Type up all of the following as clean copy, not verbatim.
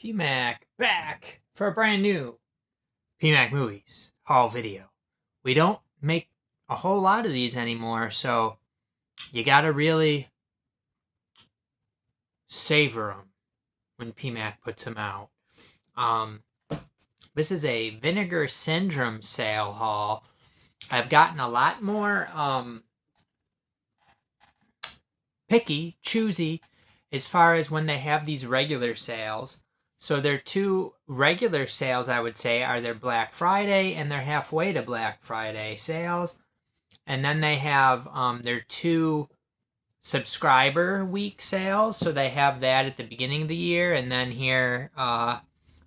PMAC back for a brand new PMAC Movies haul video. We don't make a whole lot of these anymore, so you gotta really savor them when PMAC puts them out. This is a Vinegar Syndrome sale haul. I've gotten a lot more choosy as far as when they have these regular sales. So their two regular sales, I would say, are their Black Friday and their halfway to Black Friday sales. And then they have their two subscriber week sales. So they have that at the beginning of the year. And then here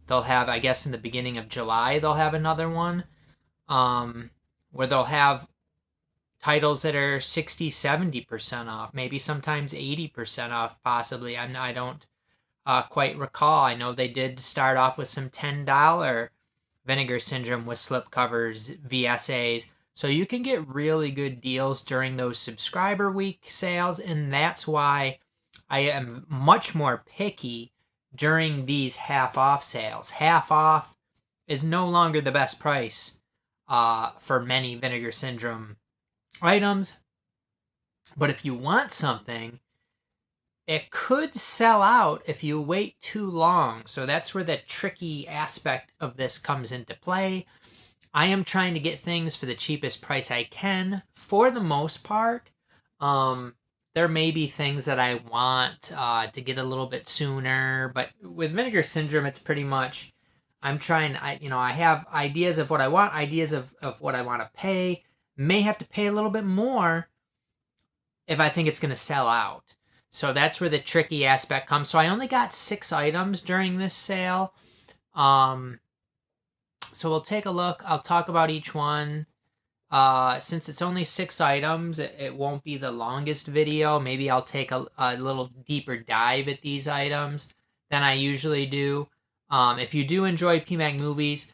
they'll have, I guess in the beginning of July, they'll have another one where they'll have titles that are 60-70% off, maybe sometimes 80% off, possibly. I don't quite recall. I know they did start off with some $10 Vinegar Syndrome with slipcovers, VSAs. So you can get really good deals during those subscriber week sales, and that's why I am much more picky during these half-off sales. Half off is no longer the best price for many Vinegar Syndrome items. But if you want something, it could sell out if you wait too long. So that's where the tricky aspect of this comes into play. I am trying to get things for the cheapest price I can for the most part. There may be things that I want to get a little bit sooner, but with Vinegar Syndrome, it's pretty much I have ideas of what I want, ideas of what I want to pay. May have to pay a little bit more if I think it's going to sell out. So that's where the tricky aspect comes. So I only got 6 items during this sale. So we'll take a look. I'll talk about each one. Since it's only 6 items, it won't be the longest video. Maybe I'll take a little deeper dive at these items than I usually do. If you do enjoy PMAC Movies,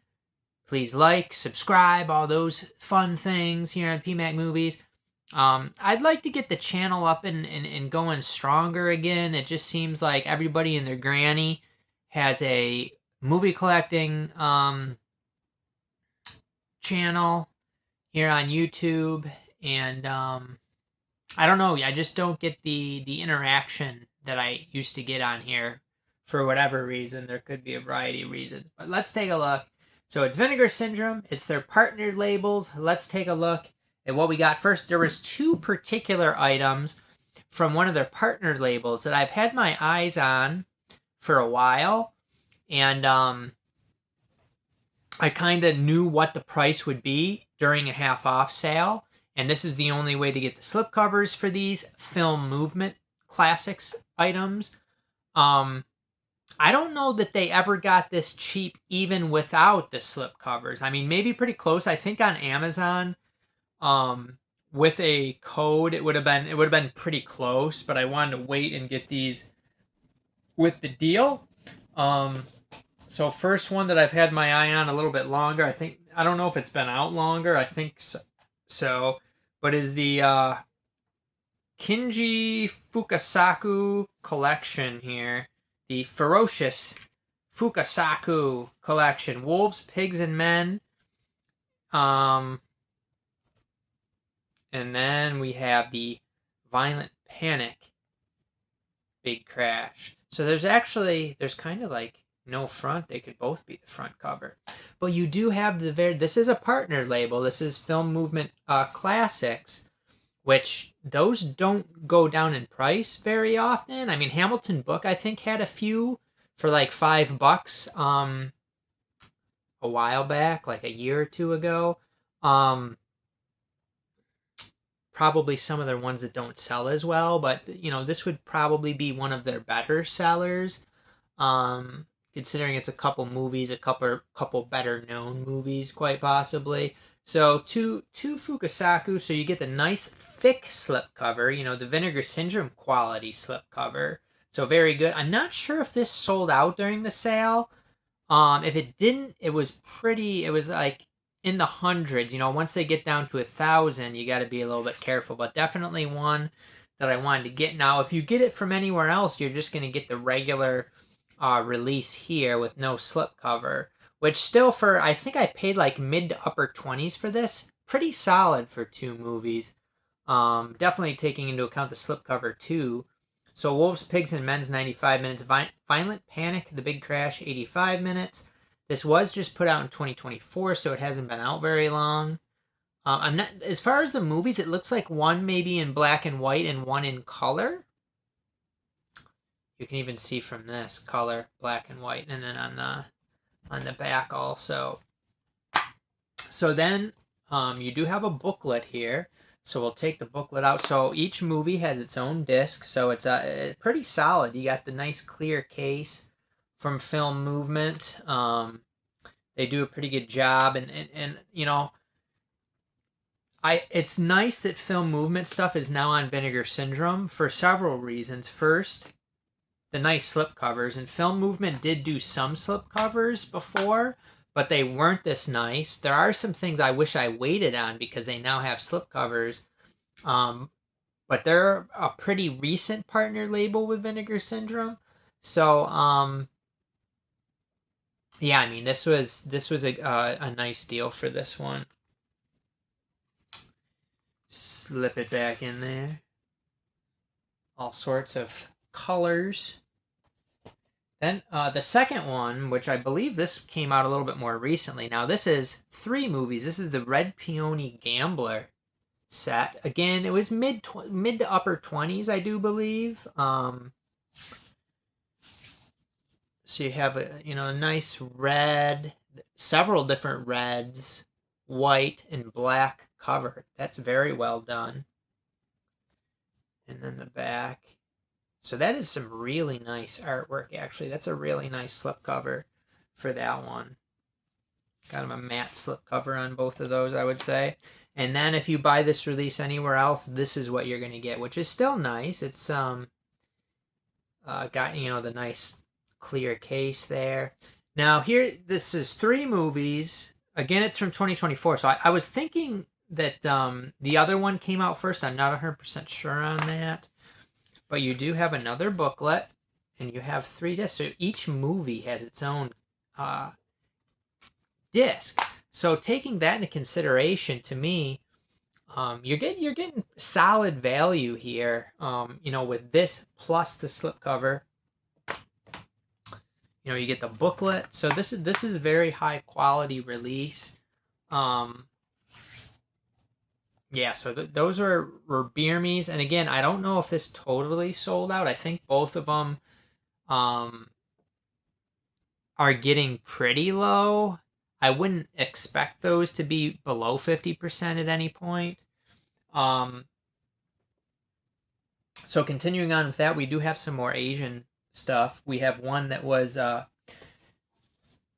please like, subscribe, all those fun things here on PMAC Movies. I'd like to get the channel up and going stronger again. It just seems like everybody and their granny has a movie collecting channel here on YouTube, and I don't know, I just don't get the interaction that I used to get on here for whatever reason. There could be a variety of reasons, but let's take a look. So it's Vinegar Syndrome, it's their partnered labels. Let's take a look at what we got first. There was 2 particular items from one of their partnered labels that I've had my eyes on for a while, and I kind of knew what the price would be during a half-off sale, and this is the only way to get the slipcovers for these Film Movement Classics items. I don't know that they ever got this cheap even without the slipcovers. I mean, maybe pretty close. I think on Amazon, with a code, it would have been pretty close, but I wanted to wait and get these with the deal. So first one that I've had my eye on a little bit longer, I don't know if it's been out longer, I think so, but is the Kinji Fukasaku collection here. The Ferocious Fukasaku collection. Wolves, Pigs, and Men. And then we have the Violent Panic Big Crash. So there's kind of like no front. They could both be the front cover. But you do have this is a partner label. This is Film Movement Classics, which those don't go down in price very often. I mean, Hamilton Book, I think, had a few for like $5 a while back, like a year or two ago. Probably some of their ones that don't sell as well, but this would probably be one of their better sellers. Considering it's a couple movies, a couple better known movies, quite possibly. So two Fukasaku, so you get the nice thick slipcover, the Vinegar Syndrome quality slipcover. So very good. I'm not sure if this sold out during the sale. If it didn't, it was like in the hundreds. Once they get down to 1,000, you got to be a little bit careful. But definitely one that I wanted to get. Now, if you get it from anywhere else, you're just going to get the regular release here with no slipcover, which still for, I think I paid like mid to upper 20s for this. Pretty solid for 2 movies. Definitely taking into account the slipcover too. So Wolves, Pigs, and Men's 95 minutes. Violent Panic, The Big Crash 85 minutes. This was just put out in 2024, so it hasn't been out very long. I'm not, as far as the movies, it looks like one maybe in black and white and one in color. You can even see from this color, black and white, and then on the back also. So then you do have a booklet here. So we'll take the booklet out. So each movie has its own disc. So it's pretty solid. You got the nice clear case from Film Movement. They do a pretty good job. And you know, it's nice that Film Movement stuff is now on Vinegar Syndrome for several reasons. First, the nice slip covers. And Film Movement did do some slip covers before, but they weren't this nice. There are some things I wish I waited on because they now have slip covers. But they're a pretty recent partner label with Vinegar Syndrome. So, yeah, I mean, this was a nice deal for this one. Slip it back in there. All sorts of colors. Then the second one, which I believe this came out a little bit more recently. Now this is 3 movies. This is the Red Peony Gambler set. Again, it was mid to upper 20s, I do believe. So you have a nice red, several different reds, white and black cover. That's very well done. And then the back. So that is some really nice artwork, actually. That's a really nice slipcover for that one. Kind of a matte slipcover on both of those, I would say. And then if you buy this release anywhere else, this is what you're going to get, which is still nice. It's got, the nice clear case there. Now here, this is 3 movies. Again, it's from 2024. So I was thinking that the other one came out first. I'm not 100% sure on that. But you do have another booklet, and you have 3 discs. So each movie has its own disc. So taking that into consideration, to me, you're getting solid value here. With this plus the slipcover. You get the booklet. So this is very high quality release. Yeah, so those were beer me's, and again, I don't know if this totally sold out. I think both of them are getting pretty low. I wouldn't expect those to be below 50% at any point. So continuing on with that, we do have some more Asian stuff. We have one that was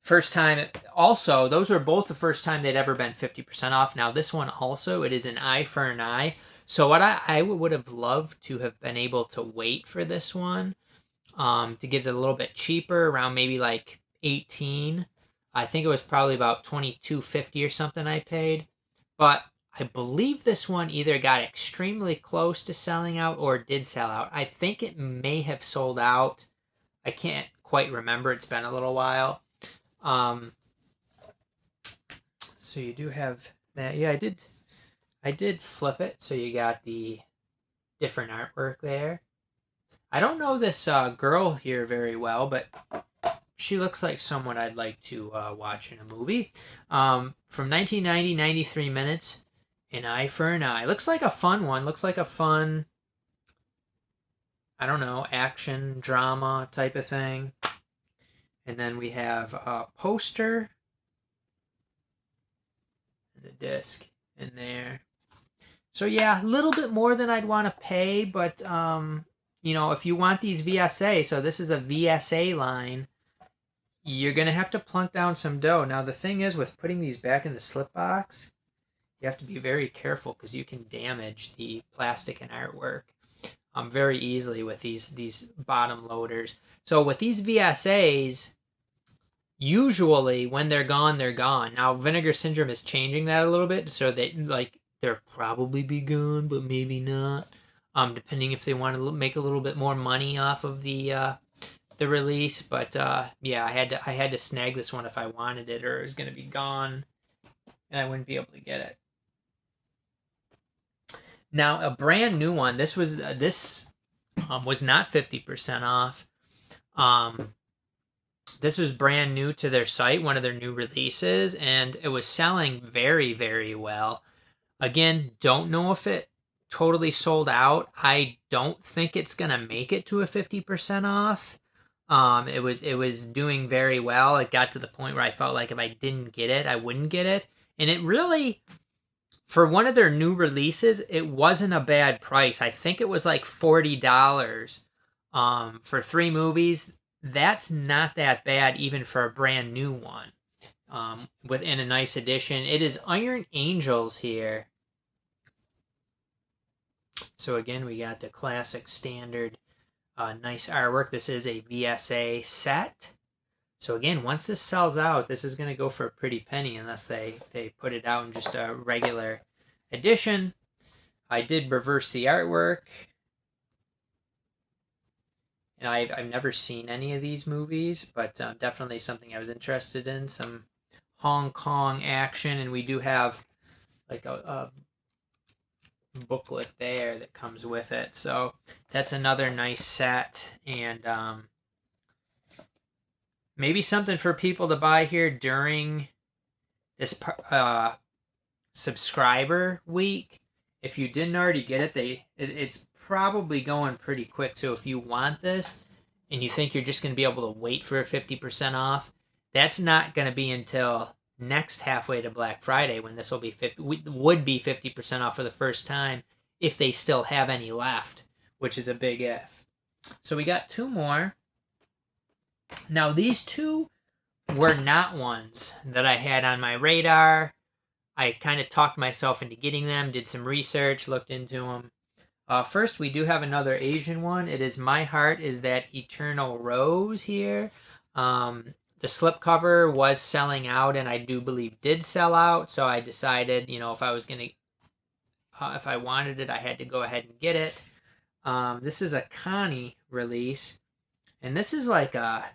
first time. Also, those were both the first time they'd ever been 50% off. Now this one also, it is an eye for an eye. So what I would have loved to have been able to wait for this one, to get it a little bit cheaper, around maybe like 18. I think it was probably about $22.50 or something I paid. But I believe this one either got extremely close to selling out or did sell out. I think it may have sold out. I can't quite remember. It's been a little while. So you do have that. Yeah, I did flip it. So you got the different artwork there. I don't know this girl here very well, but she looks like someone I'd like to watch in a movie. From 1990, 93 minutes, An Eye for an Eye. Looks like a fun one. Looks like a fun, I don't know, action, drama type of thing. And then we have a poster and a disc in there. So yeah, a little bit more than I'd want to pay, but if you want these VSA, so this is a VSA line, you're going to have to plunk down some dough. Now the thing is, with putting these back in the slip box, you have to be very careful because you can damage the plastic and artwork very easily with these bottom loaders. So with these VSAs, usually when they're gone, they're gone. Now Vinegar Syndrome is changing that a little bit, so that they'll probably be gone, but maybe not. Depending if they want to make a little bit more money off of the the release, but yeah, I had to snag this one if I wanted it, or it was gonna be gone, and I wouldn't be able to get it. Now, a brand new one. This was not 50% off. This was brand new to their site, one of their new releases, and it was selling very, very well. Again, don't know if it totally sold out. I don't think it's gonna make it to a 50% off. It was doing very well. It got to the point where I felt like if I didn't get it, I wouldn't get it. And it really, for one of their new releases, it wasn't a bad price. I think it was like $40 for 3 movies. That's not that bad even for a brand new one. Within a nice edition. It is Iron Angels here. So again, we got the classic standard nice artwork. This is a VSA set. So again, once this sells out, this is going to go for a pretty penny unless they put it out in just a regular edition. I did reverse the artwork. And I've never seen any of these movies, but definitely something I was interested in. Some Hong Kong action, and we do have like a booklet there that comes with it. So that's another nice set, and maybe something for people to buy here during this subscriber week. If you didn't already get it, it's probably going pretty quick. So if you want this and you think you're just going to be able to wait for a 50% off, that's not going to be until next halfway to Black Friday, when this will be 50% off for the first time, if they still have any left, which is a big if. So we got 2 more. Now these 2 were not ones that I had on my radar. I kind of talked myself into getting them, did some research, looked into them. First, we do have another Asian one. It is My Heart Is That Eternal Rose here. The slipcover was selling out, and I do believe did sell out. So I decided, if I was gonna, if I wanted it, I had to go ahead and get it. This is a Connie release, and this is like a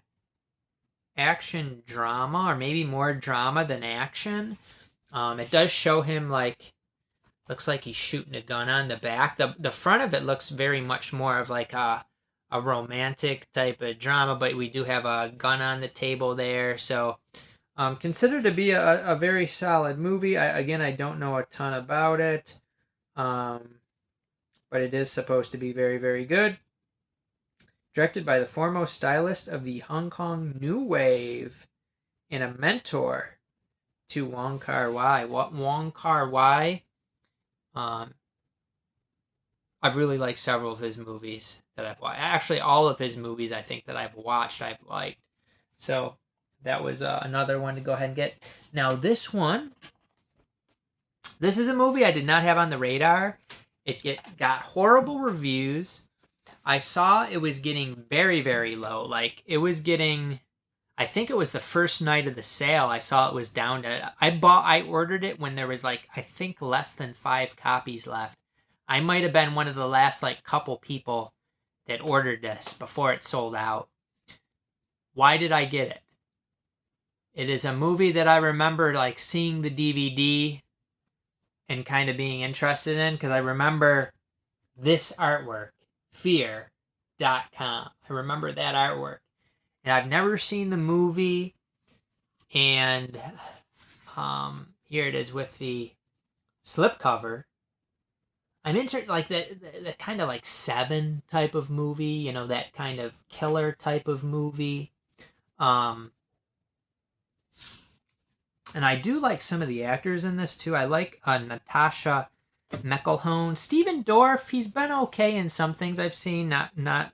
action drama, or maybe more drama than action. It does show him looks like he's shooting a gun on the back. The front of it looks very much more of like a romantic type of drama, but we do have a gun on the table there. So considered to be a very solid movie. I don't know a ton about it, but it is supposed to be very, very good. Directed by the foremost stylist of the Hong Kong New Wave and a mentor to Wong Kar-wai. Wong Kar-wai, I've really liked several of his movies that I've watched. Actually, all of his movies I think that I've watched, I've liked. So that was another one to go ahead and get. Now this is a movie I did not have on the radar. It got horrible reviews. I saw it was getting very, very low. It was getting, I think it was the first night of the sale. I saw it was down to, I ordered it when there was I think less than 5 copies left. I might have been one of the last couple people that ordered this before it sold out. Why did I get it? It is a movie that I remember seeing the DVD and kind of being interested in, because I remember this artwork, fear.com. I remember that artwork. And I've never seen the movie, and here it is with the slipcover. I'm into the kind of Seven type of movie, that kind of killer type of movie. And I do like some of the actors in this too. I like Natasha McElhone. Stephen Dorff, he's been okay in some things I've seen. Not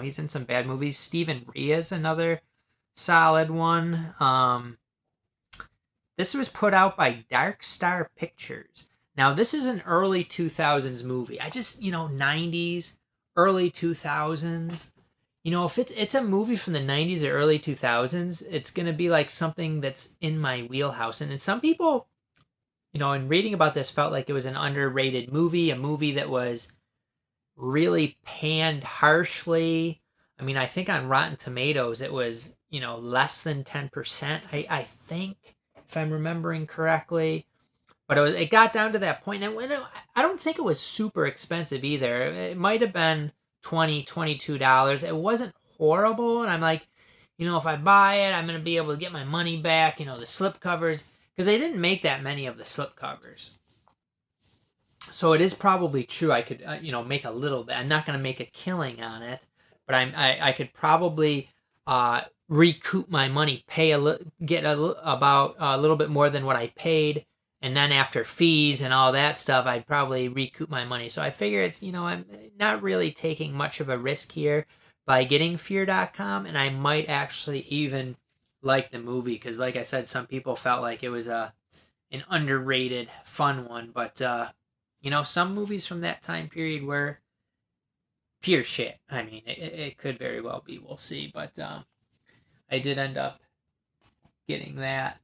he's in some bad movies. Stephen Rhea's another solid one. This was put out by Dark Star Pictures. Now, this is an early 2000s movie. 90s, early 2000s. If it's a movie from the 90s or early 2000s, it's going to be something that's in my wheelhouse. And some people, in reading about this, felt like it was an underrated movie, a movie that was really panned harshly. I mean, I think on Rotten Tomatoes it was, less than 10%, I think, if I'm remembering correctly. But it got down to that point, and I don't think it was super expensive either. It might have been $22. It wasn't horrible, and I'm like, if I buy it, I'm gonna be able to get my money back. The slipcovers, because they didn't make that many of the slipcovers. So it is probably true. I could, make a little bit. I'm not gonna make a killing on it, but I could probably recoup my money, get about a little bit more than what I paid, and then after fees and all that stuff, I'd probably recoup my money. So I figure it's, I'm not really taking much of a risk here by getting Fear.com, and I might actually even like the movie because, like I said, some people felt like it was an underrated, fun one, but some movies from that time period were pure shit. I mean, it could very well be. We'll see, but I did end up getting that.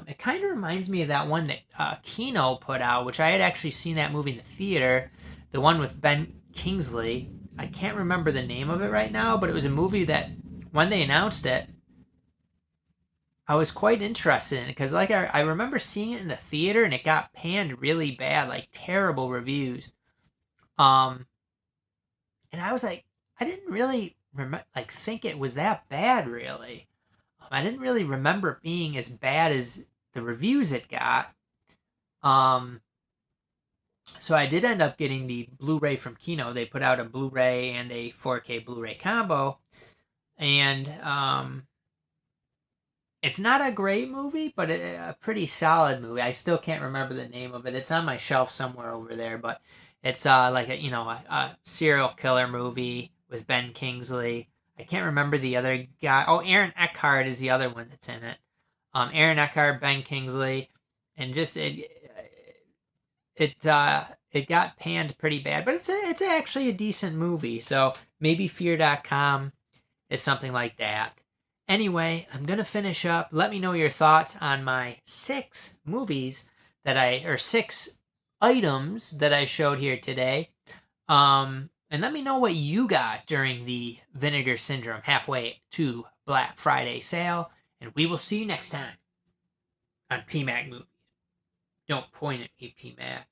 It kind of reminds me of that one that Kino put out, which I had actually seen that movie in the theater. The one with Ben Kingsley. I can't remember the name of it right now, but it was a movie that when they announced it, I was quite interested in it because, like, I remember seeing it in the theater and it got panned really bad, like terrible reviews. And I was like, I didn't really think it was that bad, really. I didn't really remember it being as bad as the reviews it got. So I did end up getting the Blu-ray from Kino. They put out a Blu-ray and a 4K Blu-ray combo, and it's not a great movie, but a pretty solid movie. I still can't remember the name of it. It's on my shelf somewhere over there, but it's like a serial killer movie with Ben Kingsley. I can't remember the other guy. Oh, Aaron Eckhart is the other one that's in it. Aaron Eckhart, Ben Kingsley, and just it got panned pretty bad, but it's actually a decent movie. So maybe Fear.com is something like that. Anyway, I'm gonna finish up. Let me know your thoughts on my 6 movies or 6 items that I showed here today. And let me know what you got during the Vinegar Syndrome halfway to Black Friday sale. And we will see you next time on PMAC Movies. Don't point at me, PMAC.